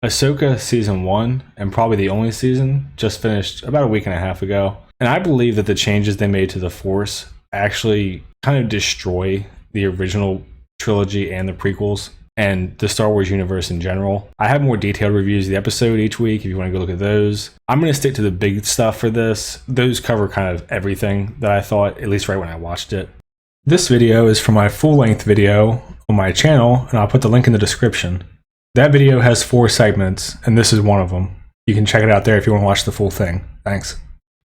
Ahsoka season 1, and probably the only season, just finished about a week and a half ago. And I believe that the changes they made to the Force actually kind of destroy the original trilogy and the prequels and the Star Wars universe in general. I have more detailed reviews of the episode each week if you want to go look at those. I'm going to stick to the big stuff for this. Those cover kind of everything that I thought, at least right when I watched it. This video is for my full-length video on my channel, and I'll put the link in the description. That video has 4 segments, and this is one of them. You can check it out there if you want to watch the full thing. Thanks.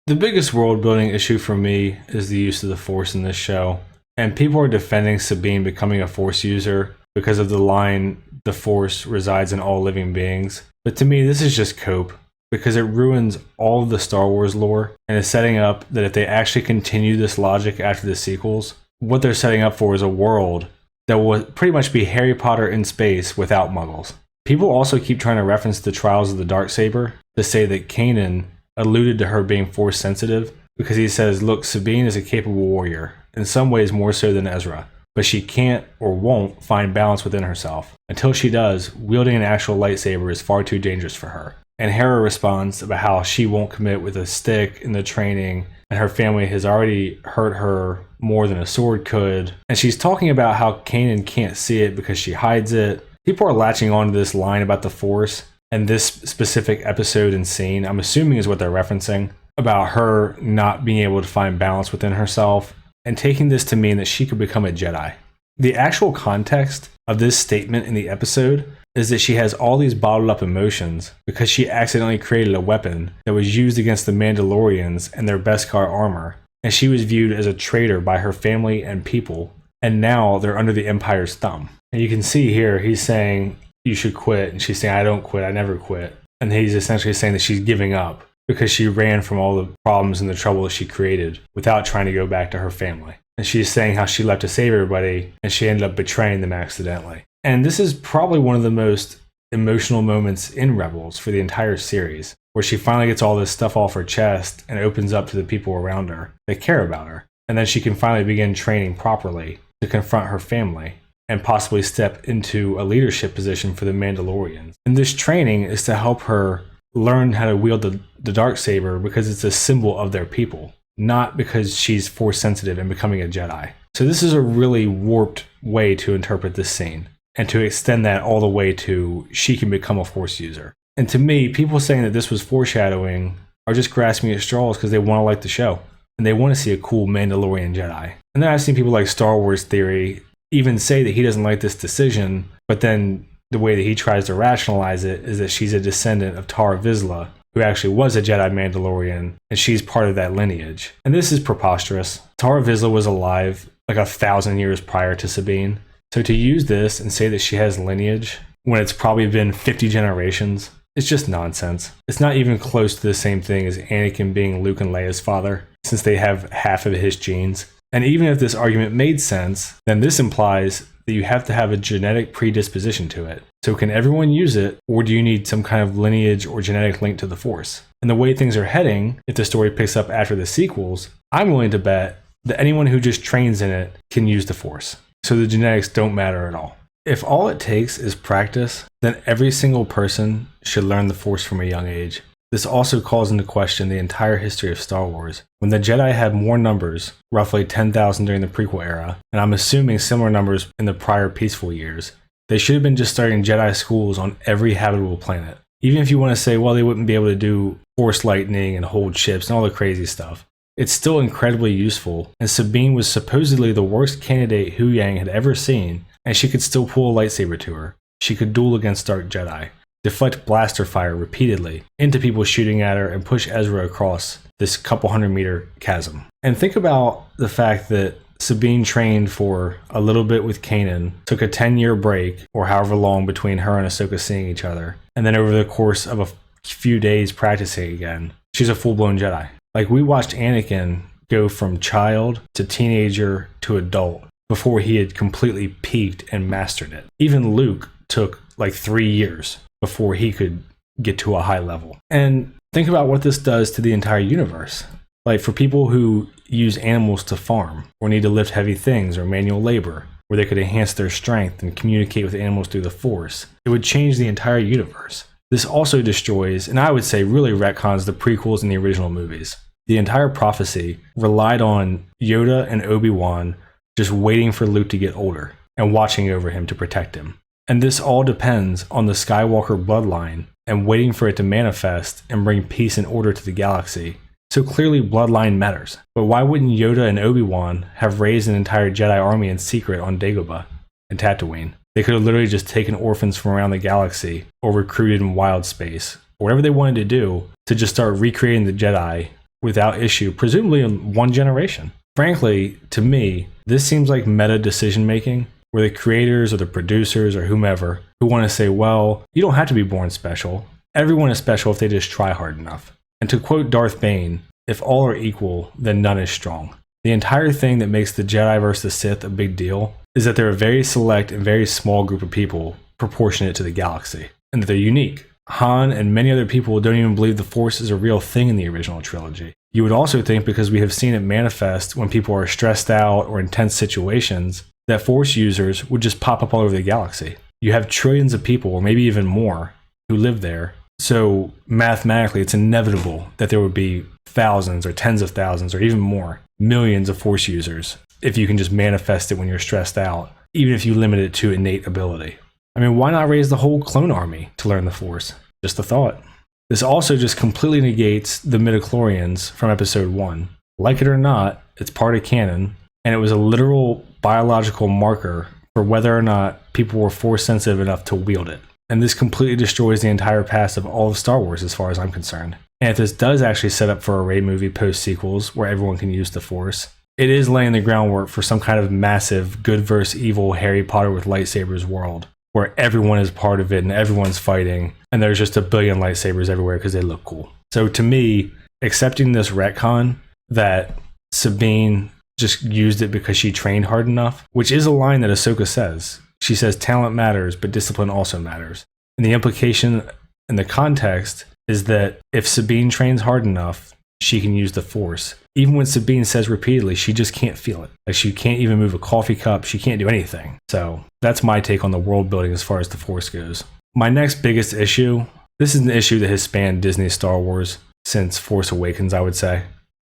The biggest world-building issue for me is the use of the Force in this show, and people are defending Sabine becoming a Force user because of the line, "The Force resides in all living beings." But to me, this is just cope, because it ruins all of the Star Wars lore, and is setting up that if they actually continue this logic after the sequels, what they're setting up for is a world that will pretty much be Harry Potter in space without muggles. People also keep trying to reference the trials of the Darksaber to say that Kanan alluded to her being Force sensitive because he says, look, Sabine is a capable warrior, in some ways more so than Ezra, but she can't or won't find balance within herself. Until she does, wielding an actual lightsaber is far too dangerous for her. And Hera responds about how she won't commit with a stick in the training, and her family has already hurt her more than a sword could. And she's talking about how Kanan can't see it because she hides it. People are latching on to this line about the Force, and this specific episode and scene, I'm assuming is what they're referencing, about her not being able to find balance within herself, and taking this to mean that she could become a Jedi. The actual context of this statement in the episode is that she has all these bottled up emotions because she accidentally created a weapon that was used against the Mandalorians and their Beskar armor, and she was viewed as a traitor by her family and people, and now they're under the Empire's thumb. And you can see here, he's saying, you should quit, and she's saying, I don't quit, I never quit. And he's essentially saying that she's giving up because she ran from all the problems and the trouble that she created without trying to go back to her family. And she's saying how she left to save everybody, and she ended up betraying them accidentally. And this is probably one of the most emotional moments in Rebels for the entire series, where she finally gets all this stuff off her chest and opens up to the people around her that care about her. And then she can finally begin training properly to confront her family and possibly step into a leadership position for the Mandalorians. And this training is to help her learn how to wield the Darksaber because it's a symbol of their people, not because she's Force sensitive and becoming a Jedi. So this is a really warped way to interpret this scene, and to extend that all the way to she can become a Force user. And to me, people saying that this was foreshadowing are just grasping at straws because they want to like the show, and they want to see a cool Mandalorian Jedi. And then I've seen people like Star Wars Theory even say that he doesn't like this decision, but then the way that he tries to rationalize it is that she's a descendant of Tara Vizsla, who actually was a Jedi Mandalorian, and she's part of that lineage. And this is preposterous. Tara Vizsla was alive like 1,000 years prior to Sabine. So to use this and say that she has lineage when it's probably been 50 generations, it's just nonsense. It's not even close to the same thing as Anakin being Luke and Leia's father, since they have half of his genes. And even if this argument made sense, then this implies that you have to have a genetic predisposition to it. So can everyone use it, or do you need some kind of lineage or genetic link to the Force? And the way things are heading, if the story picks up after the sequels, I'm willing to bet that anyone who just trains in it can use the Force. So the genetics don't matter at all. If all it takes is practice, then every single person should learn the Force from a young age. This also calls into question the entire history of Star Wars. When the Jedi had more numbers, roughly 10,000 during the prequel era, and I'm assuming similar numbers in the prior peaceful years, they should have been just starting Jedi schools on every habitable planet. Even if you want to say, well, they wouldn't be able to do Force lightning and hold ships and all the crazy stuff, it's still incredibly useful, and Sabine was supposedly the worst candidate Hu Yang had ever seen, and she could still pull a lightsaber to her. She could duel against dark Jedi, deflect blaster fire repeatedly into people shooting at her, and push Ezra across this couple 100-meter chasm. And think about the fact that Sabine trained for a little bit with Kanan, took a 10-year break, or however long between her and Ahsoka seeing each other, and then over the course of a few days practicing again, she's a full-blown Jedi. Like, we watched Anakin go from child to teenager to adult before he had completely peaked and mastered it. Even Luke took like 3 years before he could get to a high level. And think about what this does to the entire universe. Like, for people who use animals to farm, or need to lift heavy things, or manual labor, where they could enhance their strength and communicate with animals through the Force, it would change the entire universe. This also destroys, and I would say really retcons, the prequels and the original movies. The entire prophecy relied on Yoda and Obi-Wan just waiting for Luke to get older and watching over him to protect him. And this all depends on the Skywalker bloodline and waiting for it to manifest and bring peace and order to the galaxy. So clearly bloodline matters. But why wouldn't Yoda and Obi-Wan have raised an entire Jedi army in secret on Dagobah and Tatooine? They could have literally just taken orphans from around the galaxy or recruited in wild space, or whatever they wanted to do, to just start recreating the Jedi without issue, presumably in one generation. Frankly, to me, this seems like meta decision making, where the creators or the producers or whomever who want to say, well, you don't have to be born special. Everyone is special if they just try hard enough. And to quote Darth Bane, if all are equal, then none is strong. The entire thing that makes the Jedi versus the Sith a big deal is that they're a very select and very small group of people proportionate to the galaxy, and that they're unique. Han and many other people don't even believe the Force is a real thing in the original trilogy. You would also think, because we have seen it manifest when people are stressed out or in tense situations, that Force users would just pop up all over the galaxy. You have trillions of people, or maybe even more, who live there. So mathematically, it's inevitable that there would be thousands or tens of thousands or even more, millions of Force users, if you can just manifest it when you're stressed out, even if you limit it to innate ability. I mean, why not raise the whole clone army to learn the Force? Just a thought. This also just completely negates the midichlorians from episode 1. Like it or not, it's part of canon, and it was a literal biological marker for whether or not people were Force sensitive enough to wield it. And this completely destroys the entire past of all of Star Wars as far as I'm concerned. And if this does actually set up for a Rey movie post-sequels where everyone can use the Force, it is laying the groundwork for some kind of massive good versus evil Harry Potter with lightsabers world, where everyone is part of it and everyone's fighting, and there's just a billion lightsabers everywhere because they look cool. So to me, accepting this retcon that Sabine just used it because she trained hard enough, which is a line that Ahsoka says. She says talent matters, but discipline also matters. And the implication in the context is that if Sabine trains hard enough, she can use the Force. Even when Sabine says repeatedly, she just can't feel it. Like, she can't even move a coffee cup. She can't do anything. So that's my take on the world building as far as the Force goes. My next biggest issue, this is an issue that has spanned Disney Star Wars since Force Awakens, I would say,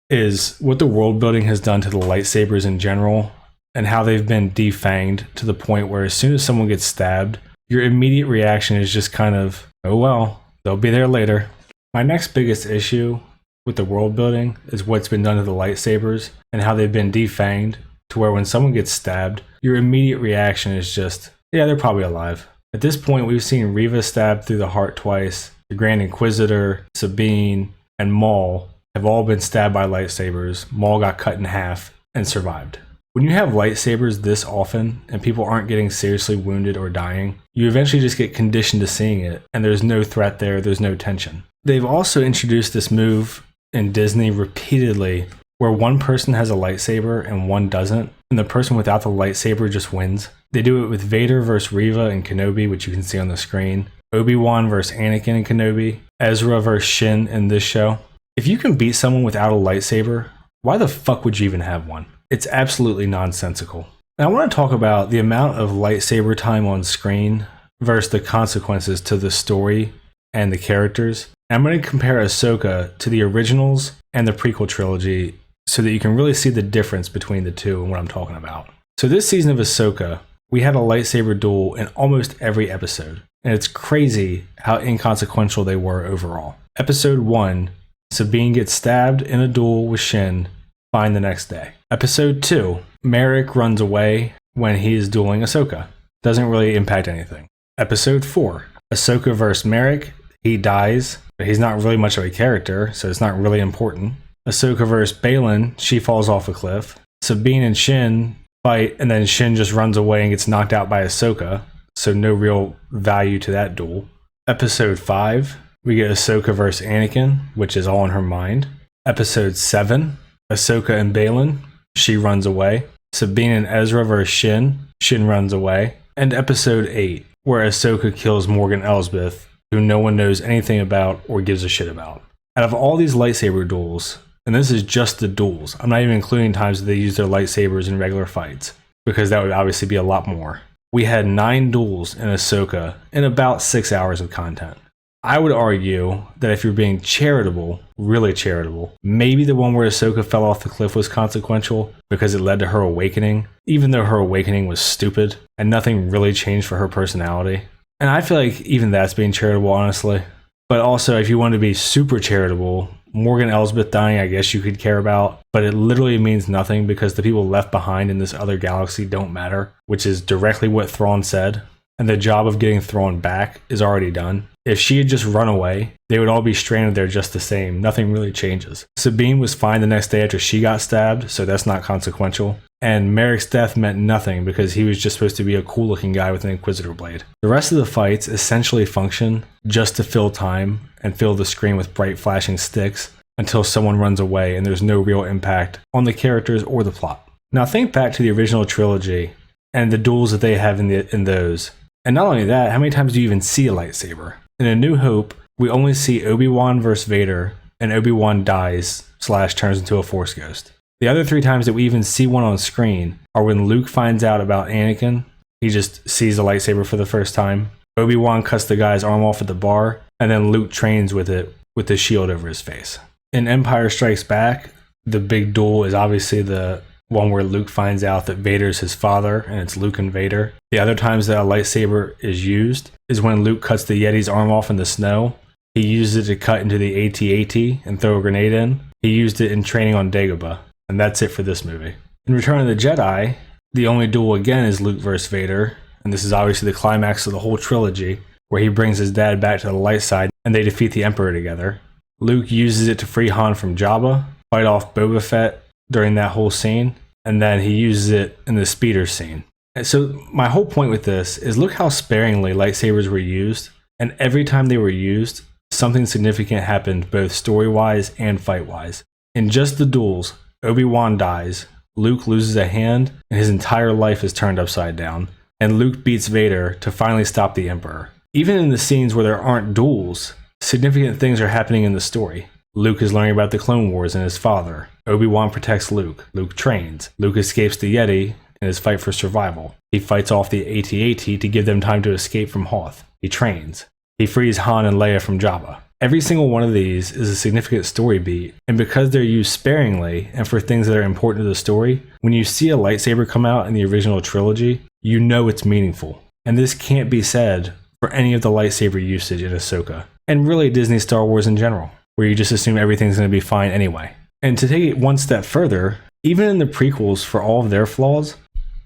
is what the world building has done to the lightsabers in general, and how they've been defanged to the point where as soon as someone gets stabbed, your immediate reaction is just kind of, oh well, they'll be there later. My next biggest issue with the world building is what's been done to the lightsabers and how they've been defanged to where when someone gets stabbed, your immediate reaction is just, yeah, they're probably alive. At this point, we've seen Reva stabbed through the heart twice, the Grand Inquisitor, Sabine, and Maul have all been stabbed by lightsabers. Maul got cut in half and survived. When you have lightsabers this often and people aren't getting seriously wounded or dying, you eventually just get conditioned to seeing it, and there's no threat there, there's no tension. They've also introduced this move in Disney repeatedly where one person has a lightsaber and one doesn't, and the person without the lightsaber just wins. They do it with Vader versus Reva and Kenobi, which you can see on the screen, Obi-Wan versus Anakin and Kenobi, Ezra versus Shin in this show. If you can beat someone without a lightsaber, why the fuck would you even have one? It's absolutely nonsensical. And I want to talk about the amount of lightsaber time on screen versus the consequences to the story and the characters. And I'm going to compare Ahsoka to the originals and the prequel trilogy so that you can really see the difference between the two and what I'm talking about. So this season of Ahsoka, we had a lightsaber duel in almost every episode. And it's crazy how inconsequential they were overall. Episode 1, Sabine gets stabbed in a duel with Shin, fine the next day. Episode 2, Merrick runs away when he is dueling Ahsoka. Doesn't really impact anything. Episode 4, Ahsoka versus Merrick. He dies, but he's not really much of a character, so it's not really important. Ahsoka versus Baylan, she falls off a cliff. Sabine and Shin fight, and then Shin just runs away and gets knocked out by Ahsoka, so no real value to that duel. Episode 5, we get Ahsoka versus Anakin, which is all in her mind. Episode 7, Ahsoka and Baylan, she runs away. Sabine and Ezra versus Shin, Shin runs away. And episode 8, where Ahsoka kills Morgan Elsbeth, who no one knows anything about or gives a shit about. Out of all these lightsaber duels, and this is just the duels, I'm not even including times that they use their lightsabers in regular fights, because that would obviously be a lot more. We had 9 duels in Ahsoka in about 6 hours of content. I would argue that if you're being charitable, really charitable, maybe the one where Ahsoka fell off the cliff was consequential because it led to her awakening, even though her awakening was stupid and nothing really changed for her personality. And I feel like even that's being charitable, honestly. But also, if you want to be super charitable, Morgan Elsbeth dying, I guess you could care about, but it literally means nothing because the people left behind in this other galaxy don't matter, which is directly what Thrawn said. And the job of getting Thrawn back is already done. If she had just run away, they would all be stranded there just the same. Nothing really changes. Sabine was fine the next day after she got stabbed, so that's not consequential. And Merrick's death meant nothing because he was just supposed to be a cool looking guy with an Inquisitor blade. The rest of the fights essentially function just to fill time and fill the screen with bright flashing sticks until someone runs away and there's no real impact on the characters or the plot. Now think back to the original trilogy and the duels that they have in those. And not only that, how many times do you even see a lightsaber? In A New Hope, we only see Obi-Wan versus Vader and Obi-Wan dies / turns into a Force ghost. The other 3 times that we even see one on screen are when Luke finds out about Anakin. He just sees a lightsaber for the first time. Obi-Wan cuts the guy's arm off at the bar, and then Luke trains with it with the shield over his face. In Empire Strikes Back, the big duel is obviously the one where Luke finds out that Vader's his father, and it's Luke and Vader. The other times that a lightsaber is used is when Luke cuts the Yeti's arm off in the snow. He uses it to cut into the AT-AT and throw a grenade in. He used it in training on Dagobah. And that's it for this movie. In Return of the Jedi, the only duel again is Luke versus Vader, and this is obviously the climax of the whole trilogy, where he brings his dad back to the light side and they defeat the Emperor together. Luke uses it to free Han from Jabba, fight off Boba Fett during that whole scene, and then he uses it in the speeder scene. And so my whole point with this is look how sparingly lightsabers were used, and every time they were used, something significant happened both story-wise and fight-wise. In just the duels, Obi-Wan dies, Luke loses a hand, and his entire life is turned upside down, and Luke beats Vader to finally stop the Emperor. Even in the scenes where there aren't duels, significant things are happening in the story. Luke is learning about the Clone Wars and his father. Obi-Wan protects Luke. Luke trains. Luke escapes the Yeti in his fight for survival. He fights off the AT-AT to give them time to escape from Hoth. He trains. He frees Han and Leia from Jabba. Every single one of these is a significant story beat, and because they're used sparingly and for things that are important to the story, when you see a lightsaber come out in the original trilogy, you know it's meaningful. And this can't be said for any of the lightsaber usage in Ahsoka, and really Disney Star Wars in general, where you just assume everything's going to be fine anyway. And to take it one step further, even in the prequels, for all of their flaws,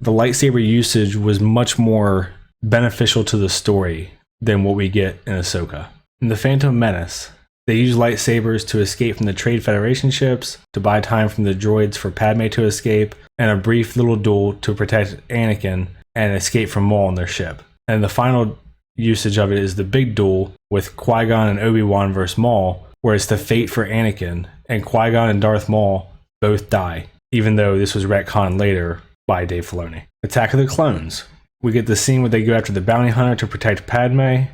the lightsaber usage was much more beneficial to the story than what we get in Ahsoka. In The Phantom Menace, they use lightsabers to escape from the Trade Federation ships, to buy time from the droids for Padme to escape, and a brief little duel to protect Anakin and escape from Maul on their ship. And the final usage of it is the big duel with Qui-Gon and Obi-Wan versus Maul, where it's the fate for Anakin, and Qui-Gon and Darth Maul both die, even though this was retconned later by Dave Filoni. Attack of the Clones. We get the scene where they go after the bounty hunter to protect Padme.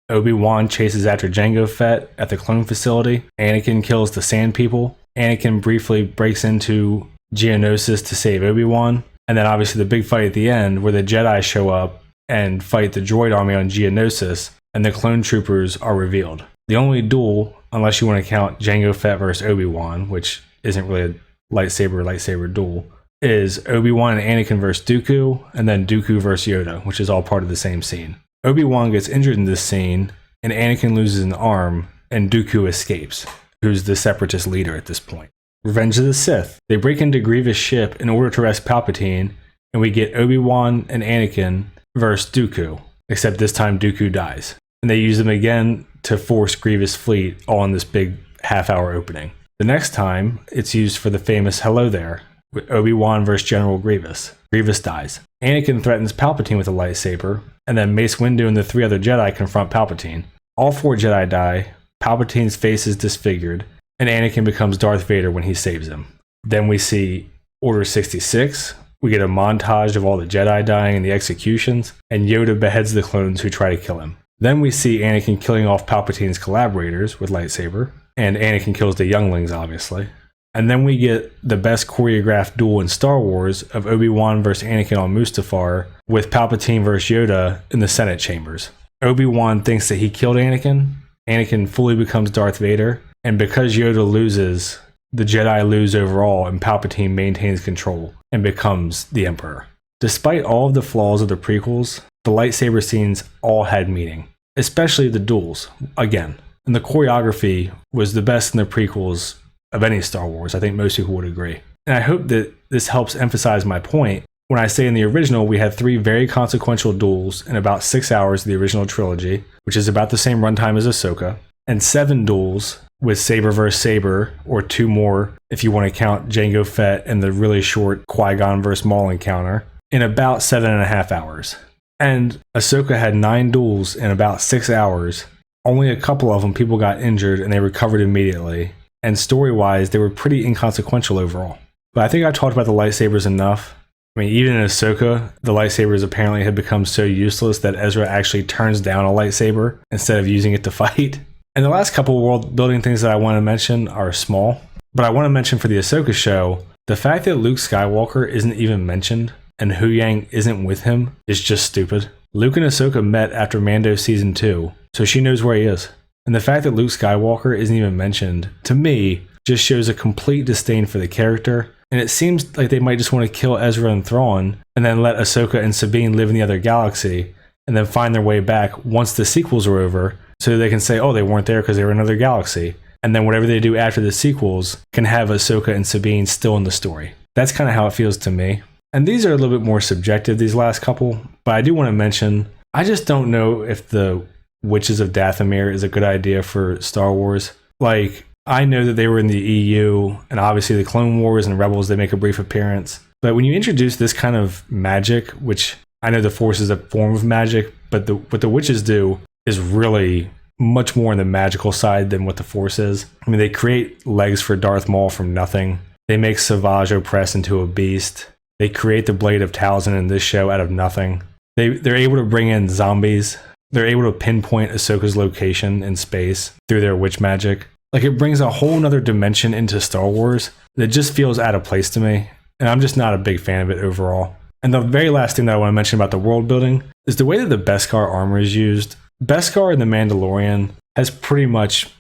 Obi-Wan chases after Jango Fett at the clone facility. Anakin kills the Sand People. Anakin briefly breaks into Geonosis to save Obi-Wan. And then obviously the big fight at the end where the Jedi show up and fight the droid army on Geonosis, and the clone troopers are revealed. The only duel, unless you want to count Jango Fett versus Obi-Wan, which isn't really a lightsaber duel, is Obi-Wan and Anakin versus Dooku, and then Dooku versus Yoda, which is all part of the same scene. Obi-Wan gets injured in this scene, and Anakin loses an arm, and Dooku escapes, who's the Separatist leader at this point. Revenge of the Sith. They break into Grievous' ship in order to arrest Palpatine, and we get Obi-Wan and Anakin versus Dooku, except this time Dooku dies. And they use them again to force Grievous' fleet all in this big half-hour opening. The next time, it's used for the famous Hello There, with Obi-Wan versus General Grievous. Grievous dies. Anakin threatens Palpatine with a lightsaber, and then Mace Windu and the 3 other Jedi confront Palpatine. All 4 Jedi die, Palpatine's face is disfigured, and Anakin becomes Darth Vader when he saves him. Then we see Order 66, we get a montage of all the Jedi dying in the executions, and Yoda beheads the clones who try to kill him. Then we see Anakin killing off Palpatine's collaborators with lightsaber, and Anakin kills the younglings, obviously. And then we get the best choreographed duel in Star Wars of Obi-Wan versus Anakin on Mustafar, with Palpatine versus Yoda in the Senate chambers. Obi-Wan thinks that he killed Anakin. Anakin fully becomes Darth Vader, and because Yoda loses, the Jedi lose overall, and Palpatine maintains control and becomes the Emperor. Despite all of the flaws of the prequels, the lightsaber scenes all had meaning, especially the duels, again. And the choreography was the best in the prequels of any Star Wars. I think most people would agree. And I hope that this helps emphasize my point when I say in the original we had 3 very consequential duels in about 6 hours of the original trilogy, which is about the same runtime as Ahsoka, and 7 duels with Saber vs. Saber, or 2 more if you want to count Jango Fett and the really short Qui-Gon vs. Maul encounter, in about 7.5 hours. And Ahsoka had 9 duels in about 6 hours. Only a couple of them people got injured and they recovered immediately. And story-wise, they were pretty inconsequential overall. But I think I talked about the lightsabers enough. I mean, even in Ahsoka, the lightsabers apparently had become so useless that Ezra actually turns down a lightsaber instead of using it to fight. And the last couple of world building things that I want to mention are small. But I want to mention for the Ahsoka show, the fact that Luke Skywalker isn't even mentioned and Huyang isn't with him is just stupid. Luke and Ahsoka met after Mando Season 2, so she knows where he is. And the fact that Luke Skywalker isn't even mentioned, to me, just shows a complete disdain for the character. And it seems like they might just want to kill Ezra and Thrawn, and then let Ahsoka and Sabine live in the other galaxy, and then find their way back once the sequels are over, so they can say, oh, they weren't there because they were in another galaxy. And then whatever they do after the sequels can have Ahsoka and Sabine still in the story. That's kind of how it feels to me. And these are a little bit more subjective, these last couple, but I do want to mention, I just don't know if the Witches of Dathomir is a good idea for Star Wars. Like, I know that they were in the EU, and obviously the Clone Wars and Rebels, they make a brief appearance. But when you introduce this kind of magic, which I know the Force is a form of magic, but what the witches do is really much more on the magical side than what the Force is. I mean, they create legs for Darth Maul from nothing. They make Savage Opress into a beast. They create the Blade of Talzin in this show out of nothing. They're able to bring in zombies. They're able to pinpoint Ahsoka's location in space through their witch magic. Like, it brings a whole nother dimension into Star Wars that just feels out of place to me. And I'm just not a big fan of it overall. And the very last thing that I want to mention about the world building is the way that the Beskar armor is used. Beskar in The Mandalorian has pretty much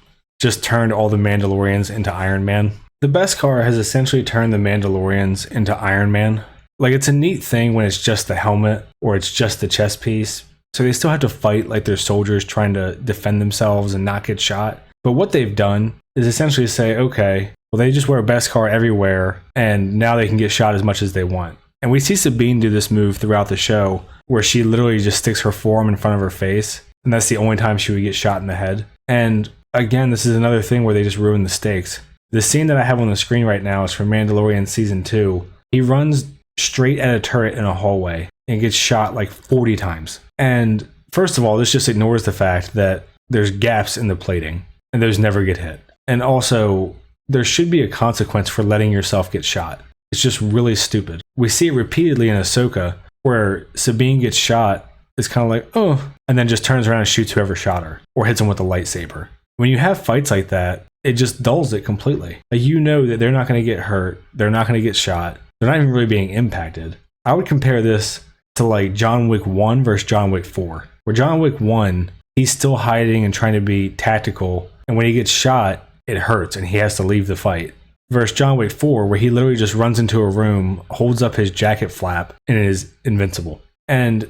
just turned all the Mandalorians into Iron Man. The Beskar has essentially turned the Mandalorians into Iron Man. Like, it's a neat thing when it's just the helmet or it's just the chest piece. So they still have to fight like they're soldiers trying to defend themselves and not get shot. But what they've done is essentially say, okay, well, they just wear Beskar everywhere and now they can get shot as much as they want. And we see Sabine do this move throughout the show where she literally just sticks her forearm in front of her face. And that's the only time she would get shot in the head. And again, this is another thing where they just ruin the stakes. The scene that I have on the screen right now is from Mandalorian Season 2. He runs straight at a turret in a hallway and gets shot like 40 times. And first of all, this just ignores the fact that there's gaps in the plating and those never get hit. And also, there should be a consequence for letting yourself get shot. It's just really stupid. We see it repeatedly in Ahsoka where Sabine gets shot, it's kind of like, oh, and then just turns around and shoots whoever shot her or hits him with a lightsaber. When you have fights like that, it just dulls it completely. Like, you know that they're not going to get hurt, they're not going to get shot, they're not even really being impacted. I would compare this to like John Wick 1 versus John Wick 4, where John Wick 1, he's still hiding and trying to be tactical, and when he gets shot, it hurts and he has to leave the fight. Versus John Wick 4, where he literally just runs into a room, holds up his jacket flap, and is invincible. And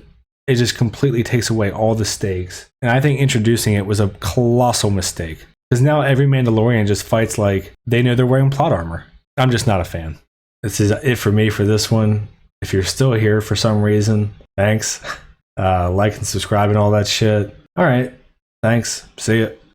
it just completely takes away all the stakes. And I think introducing it was a colossal mistake. Because now every Mandalorian just fights like they know they're wearing plot armor. I'm just not a fan. This is it for me for this one. If you're still here for some reason, thanks. Like and subscribe and all that shit. All right. Thanks. See ya.